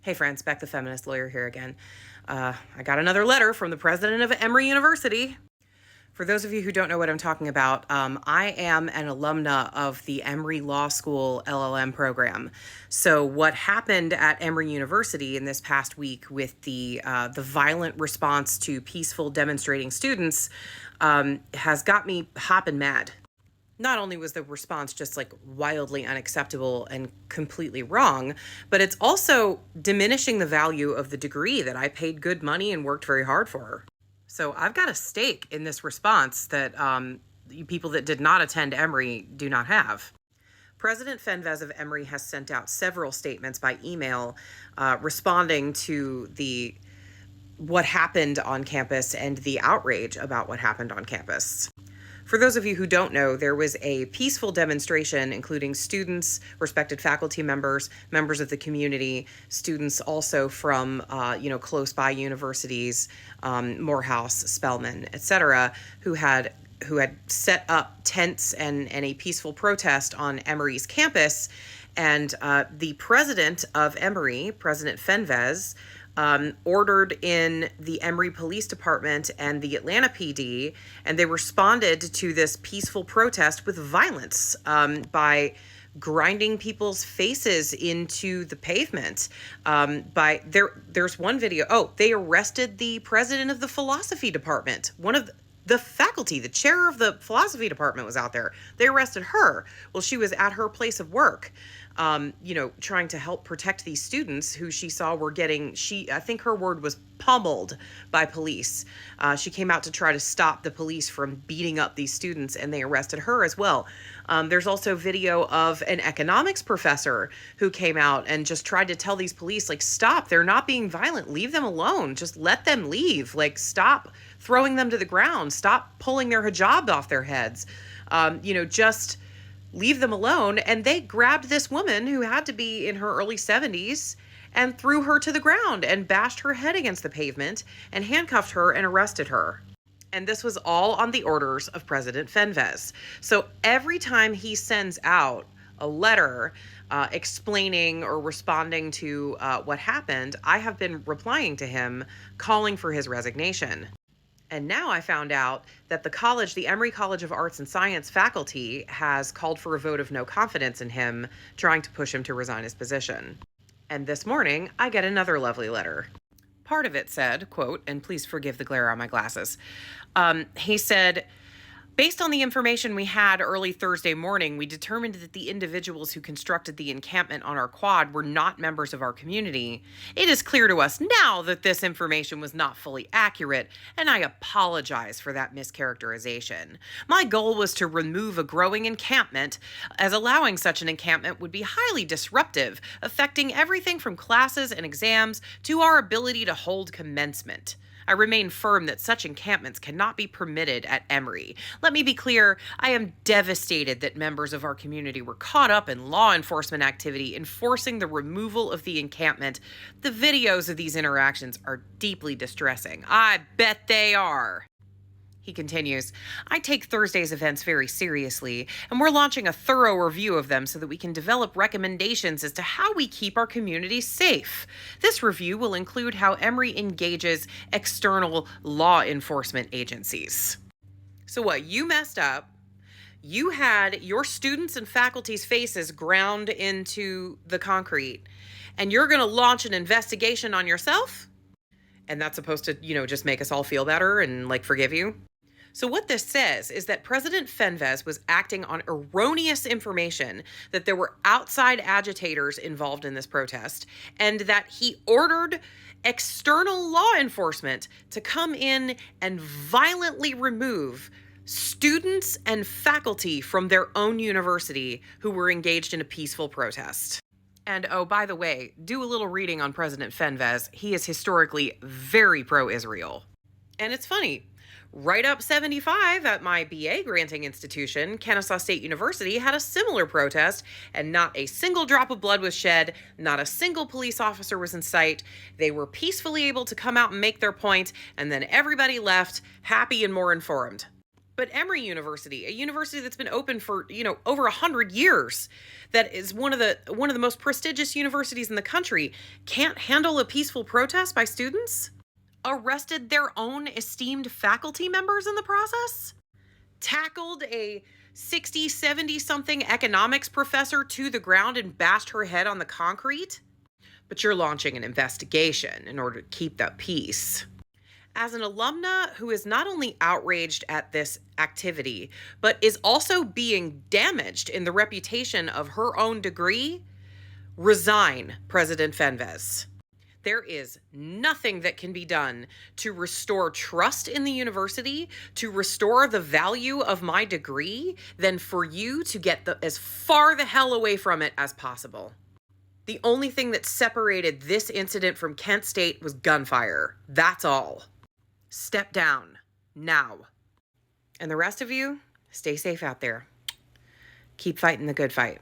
Hey friends, Beck the feminist lawyer here again. I got another letter from the president of Emory University. For those of you who don't know what I'm talking about, I am an alumna of the Emory Law School LLM program. So what happened at Emory University in this past week with the violent response to peaceful demonstrating students has got me hopping mad. Not only was the response just like wildly unacceptable and completely wrong, but it's also diminishing the value of the degree that I paid good money and worked very hard for. So I've got a stake in this response that people that did not attend Emory do not have. President Fenves of Emory has sent out several statements by email responding to what happened on campus and the outrage about what happened on campus. For those of you who don't know, there was a peaceful demonstration including students, respected faculty members, members of the community, students also from close by universities, Morehouse, Spelman, etc., who had set up tents and a peaceful protest on Emory's campus. And the president of Emory, President Fenves, ordered in the Emory Police Department and the Atlanta PD, and they responded to this peaceful protest with violence by grinding people's faces into the pavement. There's one video. Oh, they arrested the president of the philosophy department. One of the faculty, the chair of the philosophy department was out there. They arrested her. Well, she was at her place of work, trying to help protect these students who she saw were getting, I think her word was pummeled by police. She came out to try to stop the police from beating up these students, and they arrested her as well. There's also video of an economics professor who came out and just tried to tell these police, like, stop, they're not being violent, leave them alone, just let them leave, like, stop throwing them to the ground, stop pulling their hijab off their heads, just leave them alone. And they grabbed this woman who had to be in her early 70s and threw her to the ground and bashed her head against the pavement and handcuffed her and arrested her. And this was all on the orders of President Fenves. So every time he sends out a letter explaining or responding to what happened, I have been replying to him, calling for his resignation. And now I found out that the Emory College of Arts and Science faculty has called for a vote of no confidence in him, trying to push him to resign his position. And this morning, I get another lovely letter. Part of it said, quote, and please forgive the glare on my glasses. He said, based on the information we had early Thursday morning, we determined that the individuals who constructed the encampment on our quad were not members of our community. It is clear to us now that this information was not fully accurate, and I apologize for that mischaracterization. My goal was to remove a growing encampment, as allowing such an encampment would be highly disruptive, affecting everything from classes and exams to our ability to hold commencement. I remain firm that such encampments cannot be permitted at Emory. Let me be clear, I am devastated that members of our community were caught up in law enforcement activity enforcing the removal of the encampment. The videos of these interactions are deeply distressing. I bet they are. He continues, I take Thursday's events very seriously, and we're launching a thorough review of them so that we can develop recommendations as to how we keep our community safe. This review will include how Emory engages external law enforcement agencies. So what, you messed up, you had your students' and faculty's faces ground into the concrete, and you're going to launch an investigation on yourself? And that's supposed to, just make us all feel better and, forgive you? So what this says is that President Fenves was acting on erroneous information that there were outside agitators involved in this protest, and that he ordered external law enforcement to come in and violently remove students and faculty from their own university who were engaged in a peaceful protest. And oh, by the way, do a little reading on President Fenves. He is historically very pro-Israel. And it's funny. Right Up 75 at my BA granting institution, Kennesaw State University, had a similar protest, and not a single drop of blood was shed, not a single police officer was in sight. They were peacefully able to come out and make their point, and then everybody left happy and more informed. But Emory University, a university that's been open for, over 100 years, that is one of the most prestigious universities in the country, can't handle a peaceful protest by students? Arrested their own esteemed faculty members in the process? Tackled a 60, 70 something economics professor to the ground and bashed her head on the concrete? But you're launching an investigation in order to keep that peace. As an alumna who is not only outraged at this activity, but is also being damaged in the reputation of her own degree, resign, President Fenves. There is nothing that can be done to restore trust in the university, to restore the value of my degree, than for you to get as far the hell away from it as possible. The only thing that separated this incident from Kent State was gunfire. That's all. Step down now. And the rest of you, stay safe out there. Keep fighting the good fight.